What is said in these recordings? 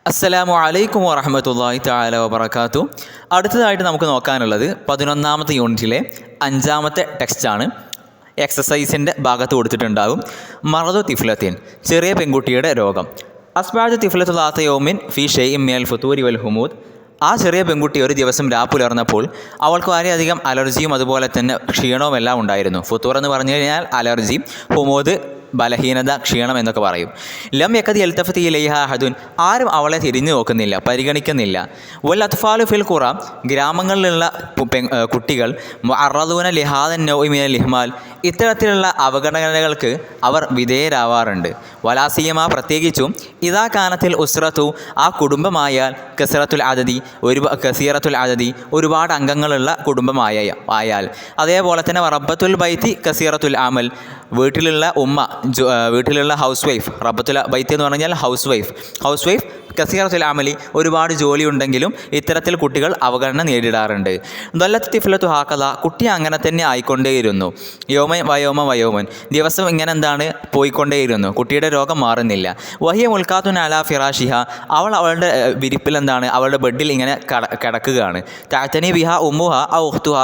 അസ്സലാമു അലൈക്കും വറഹ്മത്തുള്ളാഹി തആല വബറകാതു. അടുത്തതായിട്ട് നമുക്ക് നോക്കാനുള്ളത് 11ാമത്തെ യൂണിറ്റിലെ 5ാമത്തെ ടെക്സ്റ്റാണ്. എക്സസൈസിൻ്റെ ഭാഗത്ത് കൊടുത്തിട്ടുണ്ടാകും. മറദു തിഫ്ലത്തിൻ, ചെറിയ പെൺകുട്ടിയുടെ രോഗം. അസ്ബാദു തിഫ്ലത്തു ദാത യൗമിൻ ഫി ഷൈഇൻ മിനൽ ഫുതൂരി വൽ ഹുമൂദ്. ആ ചെറിയ പെൺകുട്ടി ഒരു ദിവസം രാപ്പുലർന്നപ്പോൾ അവൾക്ക് വളരെയധികം അലർജിയും അതുപോലെ തന്നെ ക്ഷീണവും എല്ലാം ഉണ്ടായിരുന്നു. ഫുതൂർ എന്ന് പറഞ്ഞു കഴിഞ്ഞാൽ അലർജി, ഹുമൂദ് ബലഹീനത, ക്ഷീണം എന്നൊക്കെ പറയും. ലം യക്കദി യൽതഫതി ഇലൈഹ അഹദുൻ, ആരും അവളെ തിരിഞ്ഞു നോക്കുന്നില്ല, പരിഗണിക്കുന്നില്ല. വൽ അത്ഫാലു ഫിൽ ഖുറ, ഗ്രാമങ്ങളിലുള്ള കുട്ടികൾ മുഅറദൂന ലിഹാദൻ നൗഇ മിനൽ ഇഹ്മാൽ, ഇത്തരത്തിലുള്ള അവഗണനകൾക്ക് അവർ വിധേയരാവാറുണ്ട്. വലാസിയമാ, പ്രത്യേകിച്ചും ഇദാ കാനത്തിൽ ഉസ്റത്തു, ആ കുടുംബമായാൽ കസീറത്തുൽ അദദി, ഒരുപാട് അംഗങ്ങളുള്ള കുടുംബമായാൽ. അതേപോലെ തന്നെ റബ്ബത്തുൽ ബൈത്തി കസീറത്തുൽ അമൽ, വീട്ടിലുള്ള ഉമ്മ, വീട്ടിലുള്ള ഹൗസ് വൈഫ്. റബ്ബത്തുൽ ബൈത്ത് എന്ന് പറഞ്ഞാൽ ഹൗസ് വൈഫ് കസീറത്തുൽ അമലി, ഒരുപാട് ജോലി ഉണ്ടെങ്കിലും ഇത്തരത്തിൽ കുട്ടികൾ അവഗണന നേരിടാറുണ്ട്. ദല്ലത്ത് തിഫ്ലത്തു ഹാക്കദ, കുട്ടി അങ്ങനെ തന്നെ ആയിക്കൊണ്ടേയിരുന്നു. വയോമൻ, ദിവസം ഇങ്ങനെ പോയിക്കൊണ്ടേയിരുന്നു. കുട്ടിയുടെ രോഗം മാറുന്നില്ല. വഹിയ മുൽക്കാത്തുൻ അലാ ഫിറാഷിഹ, അവളുടെ വിരിപ്പിൽ അവളുടെ ബെഡിൽ ഇങ്ങനെ കിടക്കുകയാണ്. തഅ്തനി ബിഹ ഉമ്മുഹ ഔ ഉഖ്തുഹ,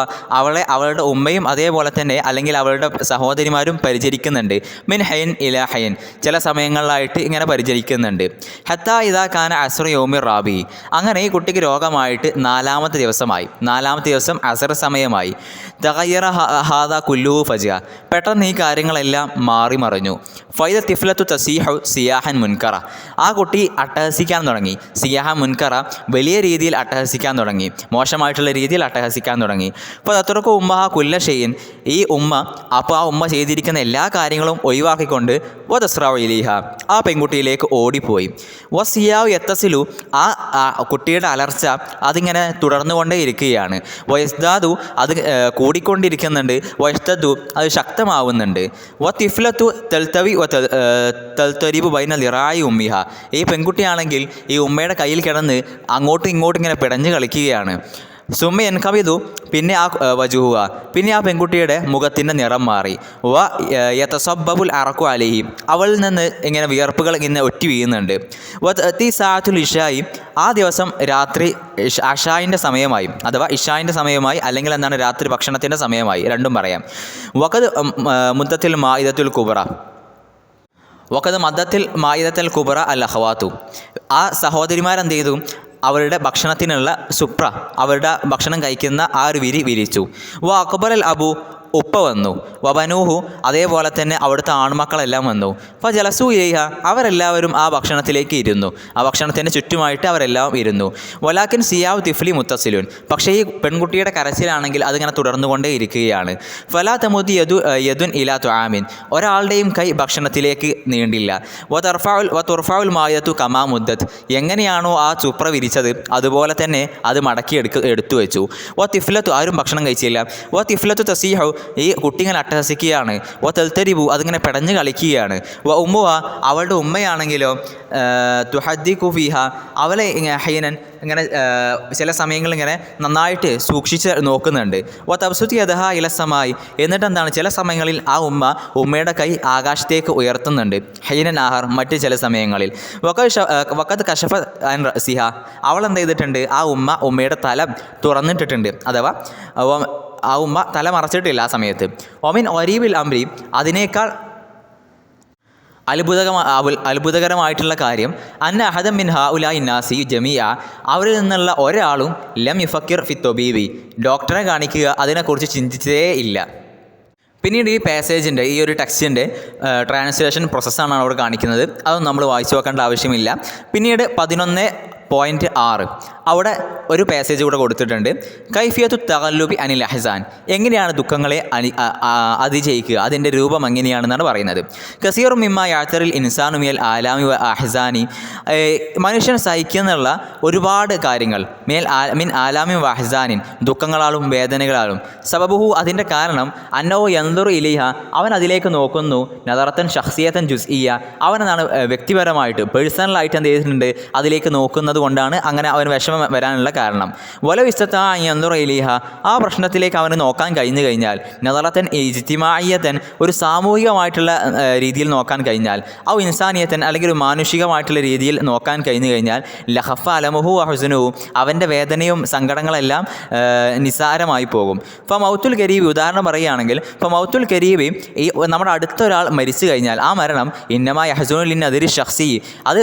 അവളുടെ ഉമ്മയും അതേപോലെ തന്നെ അല്ലെങ്കിൽ അവളുടെ സഹോദരിമാരും പരിചരിക്കുന്നുണ്ട്. മിൻ ഹൈൻ ഇലാ ഹൈൻ, ചില സമയങ്ങളിലായിട്ട് ഇങ്ങനെ പരിചരിക്കുന്നുണ്ട്. ഹത്താ ഇദാ കാന അസ്റ യൗമി റാബി, അങ്ങനെ ഈ കുട്ടിക്ക് രോഗമായിട്ട് 4ാമത്തെ ദിവസം അസർ സമയമായി. തഗയ്യറ ഹാദ കുല്ലുഹു ഫജ്അ, പെട്ടെന്ന് ഈ കാര്യങ്ങളെല്ലാം മാറി മറിഞ്ഞു. ഫൈദ തിഫ്ലത്തു തസീഹു സിയാഹൻ മുൻകറ, ആ കുട്ടി അട്ടഹസിക്കാൻ തുടങ്ങി. സിയാഹൻ മുൻകറ, വലിയ രീതിയിൽ അട്ടഹസിക്കാൻ തുടങ്ങി, മോശമായിട്ടുള്ള രീതിയിൽ അട്ടഹസിക്കാൻ തുടങ്ങി. അപ്പോൾ അത്രക്കും ഉമ്മഹ കുല്ല ഷെയ്ൻ, ഈ ഉമ്മ അപ്പോൾ ആ ഉമ്മ ചെയ്തിരിക്കുന്ന എല്ലാ കാര്യങ്ങളും ഒഴിവാക്കിക്കൊണ്ട് വദസ്റാഉ ഇലൈഹ, ആ പെൺകുട്ടിയിലേക്ക് ഓടിപ്പോയി. വസിയാവ് യത്തസിലു, ആ കുട്ടിയുടെ അലർച്ച അതിങ്ങനെ തുടർന്നുകൊണ്ടേ ഇരിക്കുകയാണ്. വയസ്ദാദു, അത് കൂടിക്കൊണ്ടിരിക്കുന്നുണ്ട്. വയസ്തദു, അത് ശക്തമാവുന്നുണ്ട്. വത്തിഫ്ലത്തു തൽത്തവി തൽത്തരിബു ബൈന ലിറായി ഉമ്മിഹ, ഈ പെൺകുട്ടിയാണെങ്കിൽ ഈ ഉമ്മയുടെ കയ്യിൽ കിടന്ന് അങ്ങോട്ടും ഇങ്ങോട്ടും ഇങ്ങനെ പിടഞ്ഞു കളിക്കുകയാണ്. സുമ്മ എൻകവിതു, പിന്നെ ആ വജുഹുവ, പിന്നെ ആ പെൺകുട്ടിയുടെ മുഖത്തിൻ്റെ നിറം മാറി. വ യതസബ്ബബുൽ അറഖു അലൈഹി, അവളിൽ നിന്ന് ഇങ്ങനെ വിയർപ്പുകൾ ഇങ്ങനെ ഒറ്റി വീഴുന്നുണ്ട്. വ സാഅത്തുൽ ഇഷായി, ആ ദിവസം രാത്രി അഷായിൻ്റെ സമയമായി, അഥവാ ഇഷായിൻ്റെ സമയമായി, അല്ലെങ്കിൽ രാത്രി ഭക്ഷണത്തിൻ്റെ സമയമായി, രണ്ടും പറയാം. വഖദ് മുദ്ദത്തിൽ മാഇദത്തുൽ കുബ്ര, മാഇദത്തുൽ കുബ്ര അൽ അഖവാത്തു, ആ സഹോദരിമാരെന്ത് ചെയ്തു, അവരുടെ ഭക്ഷണത്തിനുള്ള സുപ്ര, അവരുടെ ഭക്ഷണം കഴിക്കുന്ന ആ ഒരു വിരിച്ചു. വ അക്ബറൽ അബു, ഉപ്പ വന്നു. വബനൂഹു, അതേപോലെ തന്നെ അവിടുത്തെ ആൺമക്കളെല്ലാം വന്നു. അപ്പോൾ ജലസു ഇലൈഹ, അവരെല്ലാവരും ആ ഭക്ഷണത്തിലേക്ക് ഇരുന്നു. ആ ഭക്ഷണത്തിൻ്റെ ചുറ്റുമായിട്ട് അവരെല്ലാം ഇരുന്നു. വലാക്കിൻ സിയാവ് തിഫ്ലി മുത്തസിലുൻ, പക്ഷേ ഈ പെൺകുട്ടിയുടെ കരച്ചിലാണെങ്കിൽ അതിങ്ങനെ തുടർന്നുകൊണ്ടേ ഇരിക്കുകയാണ്. ഫലാ തമുദി യദുൻ ഇലാ തുആമിൻ, ഒരാളുടെയും കൈ ഭക്ഷണത്തിലേക്ക് നീണ്ടില്ല. വതുർഫഉൽ മായത്തു കമാ മുദ്ദത്ത്, എങ്ങനെയാണോ ആ ചുപ്ര വിരിച്ചത് അതുപോലെ തന്നെ അത് മടക്കി എടുത്തു വെച്ചു. വ തിഫ്ലത്തു, ആരും ഭക്ഷണം കഴിച്ചില്ല. വ തിഫ്ലത്തു തസീഹു, ഈ കുട്ടി ഇങ്ങനെ അട്ടഹസിക്കുകയാണ്. വ തൽത്തരിബു, അതിങ്ങനെ പെടഞ്ഞ് കളിക്കുകയാണ്. വ ഉമ്മുഹ, അവളുടെ ഉമ്മയാണെങ്കിലോ തുഹദ്ദിഖു ഫീഹ, അവളെ ഹൈനൻ, ഇങ്ങനെ ചില സമയങ്ങളിൽ ഇങ്ങനെ നന്നായിട്ട് സൂക്ഷിച്ച് നോക്കുന്നുണ്ട്. വ തബ്സുതി യദഹ ഇലസമായി, എന്നിട്ട് ചില സമയങ്ങളിൽ ആ ഉമ്മയുടെ കൈ ആകാശത്തേക്ക് ഉയർത്തുന്നുണ്ട്. ഹൈനൻ ആഹാർ, മറ്റ് ചില സമയങ്ങളിൽ. വഖദ് കശഫ അൻ റസിഹ, അവൾ എന്ത് ചെയ്തിട്ടുണ്ട്, ആ ഉമ്മയുടെ തല തുറന്നിട്ടിട്ടുണ്ട്, അഥവാ ആ ഉമ്മ തല മറച്ചിട്ടില്ല ആ സമയത്ത്. ഒമിൻ ഒരീബിൽ അംരി, അതിനേക്കാൾ അത്ഭുതകരമായിട്ടുള്ള കാര്യം അന്ന അഹദം മിൻ ഹഉലാഇ നാസി ജമീഅ, അവരിൽ നിന്നുള്ള ഒരാളും ലം യുഫക്കിർ ഫി തൊബീബി, ഡോക്ടറെ കാണിക്കുക അതിനെക്കുറിച്ച് ചിന്തിച്ചതേ ഇല്ല. പിന്നീട് ഈ പാസേജിൻ്റെ, ഈ ഒരു ടെക്സ്റ്റിൻ്റെ ട്രാൻസ്ലേഷൻ പ്രോസസ്സാണ് അവിടെ കാണിക്കുന്നത്. അതൊന്നും നമ്മൾ വായിച്ചു നോക്കേണ്ട ആവശ്യമില്ല. പിന്നീട് 11.6 അവിടെ ഒരു പാസേജ് കൂടെ കൊടുത്തിട്ടുണ്ട്. കൈഫിയത്തു തഗല്ലുബി അനിൽ അഹ്സാൻ, എങ്ങനെയാണ് ദുഃഖങ്ങളെ അതിജയിക്കുക, അതിൻ്റെ രൂപം എങ്ങനെയാണെന്നാണ് പറയുന്നത്. കസീറു മിമ്മ യാത്തറിൽ ഇൻസാനു മിയൽ ആലാമി വ അഹ്സാനി, മനുഷ്യൻ സഹിക്കുന്നുള്ള ഒരുപാട് കാര്യങ്ങൾ, മിൻ ആലാമി വ അഹ്സാനിൻ, ദുഃഖങ്ങളാലും വേദനകളാലും. സബബുഹു, അതിൻ്റെ കാരണം അന്നോ യൻദുറു ഇലൈഹ, അവൻ അതിലേക്ക് നോക്കുന്നു. നദറത്തൻ ഷഖ്സിയത്തൻ ജുസ്ഇയ്യ, അവനെന്താണ് വ്യക്തിപരമായിട്ട് പേഴ്സണലായിട്ട് എന്ത് ചെയ്തിട്ടുണ്ട്, അതിലേക്ക് നോക്കുന്നത് കൊണ്ടാണ് അങ്ങനെ അവന് വിഷമം വരാനുള്ള കാരണം. വലോ ഇസ്തത്താ അൻയൻദുറ ഇലൈഹ, ആ പ്രശ്നത്തിലേക്ക് അവന് നോക്കാൻ കഴിഞ്ഞു കഴിഞ്ഞാൽ, നദറത്തൻ ഇജ്തിമാഇയ്യതൻ, ഒരു സാമൂഹികമായിട്ടുള്ള രീതിയിൽ നോക്കാൻ കഴിഞ്ഞാൽ, ഔ ഇൻസാനിയത്തൻ, അല്ലെങ്കിൽ ഒരു മാനുഷികമായിട്ടുള്ള രീതിയിൽ നോക്കാൻ കഴിഞ്ഞു കഴിഞ്ഞാൽ, ലഖഫ അലമുഹു വഹുസ്നുഹു, അവൻ്റെ വേദനയും സങ്കടങ്ങളെല്ലാം നിസാരമായി പോകും. ഇപ്പോൾ മൗത്തുൽ കരീബി ഉദാഹരണം പറയുകയാണെങ്കിൽ, ഇപ്പോൾ മൗത്തുൽ കരീബി ഈ നമ്മുടെ അടുത്തൊരാൾ മരിച്ചു കഴിഞ്ഞാൽ ആ മരണം ഇന്നമാ യഹ്സുനു ലിന്നദിരി ഷഖ്സി, അത്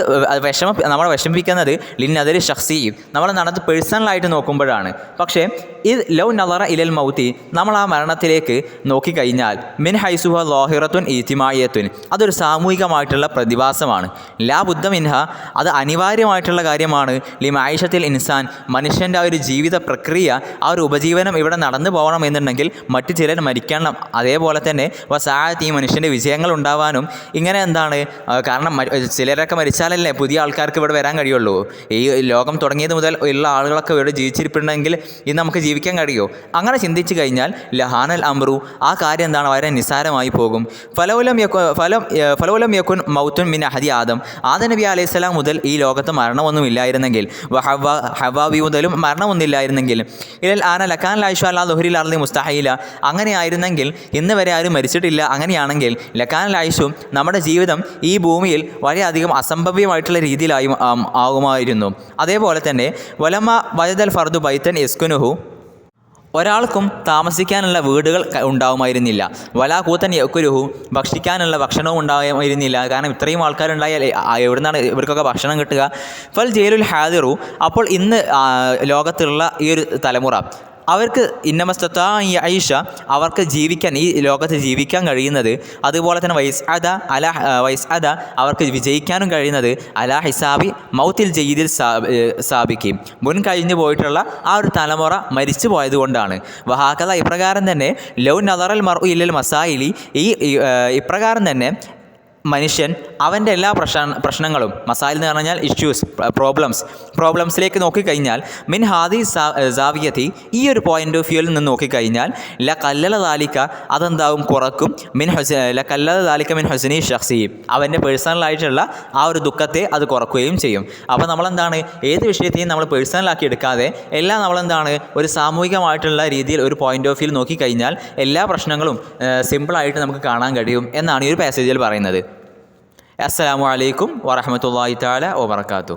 നമ്മളെ വിഷമിപ്പിക്കുന്നത് ലിന്നദിരി ഷഖ്സി, നമ്മളെ നടന്ന് പേഴ്സണലായിട്ട് നോക്കുമ്പോഴാണ്. പക്ഷേ ഇത് ലൗ നദറ ഇലൽ മൗത്തി, നമ്മൾ ആ മരണത്തിലേക്ക് നോക്കിക്കഴിഞ്ഞാൽ, മിൻ ഹൈസുഹ ലോഹിറത്തുൻ ഈത്തിമായത്തുൻ, അതൊരു സാമൂഹികമായിട്ടുള്ള പ്രതിഭാസമാണ്. ലാ ബുദ്ധ മിൻഹ, അത് അനിവാര്യമായിട്ടുള്ള കാര്യമാണ്. ലിമായിഷത്തിൽ ഇൻസാൻ, മനുഷ്യൻ്റെ ആ ഒരു ജീവിത പ്രക്രിയ, ആ ഒരു ഉപജീവനം ഇവിടെ നടന്നു പോകണം എന്നുണ്ടെങ്കിൽ മറ്റു ചിലർ മരിക്കണം. അതേപോലെ തന്നെ വസാഅത്ത്, ഈ മനുഷ്യൻ്റെ വിജയങ്ങൾ ഉണ്ടാവാനും ഇങ്ങനെ എന്താണ്, കാരണം ചിലരൊക്കെ മരിച്ചാലല്ലേ പുതിയ ആൾക്കാർക്ക് ഇവിടെ വരാൻ കഴിയുള്ളൂ. ഈ ലോകം തുടങ്ങിയത് മുതൽ ഉള്ള ആളുകളൊക്കെ ഇവിടെ ജീവിച്ചിരിപ്പുണ്ടെങ്കിൽ ഇന്ന് നമുക്ക് ജീവിക്കാൻ കഴിയുമോ? അങ്ങനെ ചിന്തിച്ചു കഴിഞ്ഞാൽ ലഹാനൽ അമ്രു, ആ കാര്യം എന്താണ്, വളരെ നിസ്സാരമായി പോകും. ഫലൗലം യക്കുൻ മൗത്തുൻ മിൻ അഹദി ആദം, ആദം നബി അലൈഹി സ്വലാം മുതൽ ഈ ലോകത്ത് മരണമൊന്നും ഇല്ലായിരുന്നെങ്കിൽ, ഹവാബി മുതലും മരണമൊന്നുമില്ലായിരുന്നെങ്കിൽ, ഇൽ ആന ലക്കാൻ ലായിഷു അല്ലാ ദുഹരിൽ അർളി മുസ്തഹീല, അങ്ങനെയായിരുന്നെങ്കിൽ ഇന്ന് വരെ ആരും മരിച്ചിട്ടില്ല. അങ്ങനെയാണെങ്കിൽ ലക്കാൻ ലായിഷു, നമ്മുടെ ജീവിതം ഈ ഭൂമിയിൽ വളരെയധികം അസംഭവ്യമായിട്ടുള്ള രീതിയിലായി ആകുമായിരുന്നു. അതേപോലെ തന്നെ വലമ വജദൽ ഫർദു ബൈത്തൻ യസ്കുനുഹു, ഒരാൾക്കും താമസിക്കാനുള്ള വീടുകൾ ഉണ്ടാവുമായിരുന്നില്ല. വലാ കൂത്തൻ യക്കുരുഹു, ഭക്ഷിക്കാനുള്ള ഭക്ഷണവും ഉണ്ടാവുമായിരുന്നില്ല. കാരണം ഇത്രയും ആൾക്കാരുണ്ടായാൽ എവിടെ നിന്നാണ് ഇവർക്കൊക്കെ ഭക്ഷണം കിട്ടുക? ഫൽ ജയിലുൽ ഹാദിറു, അപ്പോൾ ഇന്ന് ലോകത്തുള്ള ഈ ഒരു തലമുറ, അവർക്ക് ഇന്നമസ്തത്താ ഈ ഐഷ, അവർക്ക് ജീവിക്കാൻ, ഈ ലോകത്ത് ജീവിക്കാൻ കഴിയുന്നത്, അതുപോലെ തന്നെ വൈസ്അദ അവർക്ക് വിജയിക്കാനും കഴിയുന്നത് അലാ ഹിസാബി മൗത്തിൽ ജയ്ദിൽ സാബിക്ക്, മുൻ കഴിഞ്ഞു പോയിട്ടുള്ള ആ ഒരു തലമുറ മരിച്ചു പോയതുകൊണ്ടാണ്. വഹാക്കഥ, ഇപ്രകാരം തന്നെ ലൗ നദറൽ മർഉ ഇല്ലൽ മസായിലി, ഇപ്രകാരം തന്നെ മനുഷ്യൻ അവൻ്റെ എല്ലാ പ്രശ്നങ്ങളും, മസായിൽ എന്ന് പറഞ്ഞാൽ ഇഷ്യൂസ്, പ്രോബ്ലംസിലേക്ക് നോക്കിക്കഴിഞ്ഞാൽ, മിൻ ഹാദി സാവിയത്തി, ഈ ഒരു പോയിൻ്റ് ഓഫ് വ്യൂവിൽ നിന്ന് നോക്കിക്കഴിഞ്ഞാൽ, ല കല്ലല ദാലിക്ക, അതെന്താവും, കുറക്കും. ല കല്ലല ദാലിക്ക മിൻ ഹുസ്നി ഷഖ്സി, അവൻ്റെ പേഴ്സണലായിട്ടുള്ള ആ ഒരു ദുഃഖത്തെ അത് കുറക്കുകയും ചെയ്യും. അപ്പോൾ നമ്മളെന്താണ്, ഏത് വിഷയത്തെയും നമ്മൾ പേഴ്സണലാക്കി എടുക്കാതെ എല്ലാം നമ്മളെന്താണ്, ഒരു സാമൂഹികമായിട്ടുള്ള രീതിയിൽ ഒരു പോയിൻ്റ് ഓഫ് വ്യൂവിൽ നോക്കിക്കഴിഞ്ഞാൽ എല്ലാ പ്രശ്നങ്ങളും സിമ്പിളായിട്ട് നമുക്ക് കാണാൻ കഴിയും എന്നാണ് ഈ ഒരു പാസേജിൽ പറയുന്നത്. അസ്സലാമു അലൈക്കും വറഹ്മത്തുള്ളാഹി തആല വബറകാതുഹു.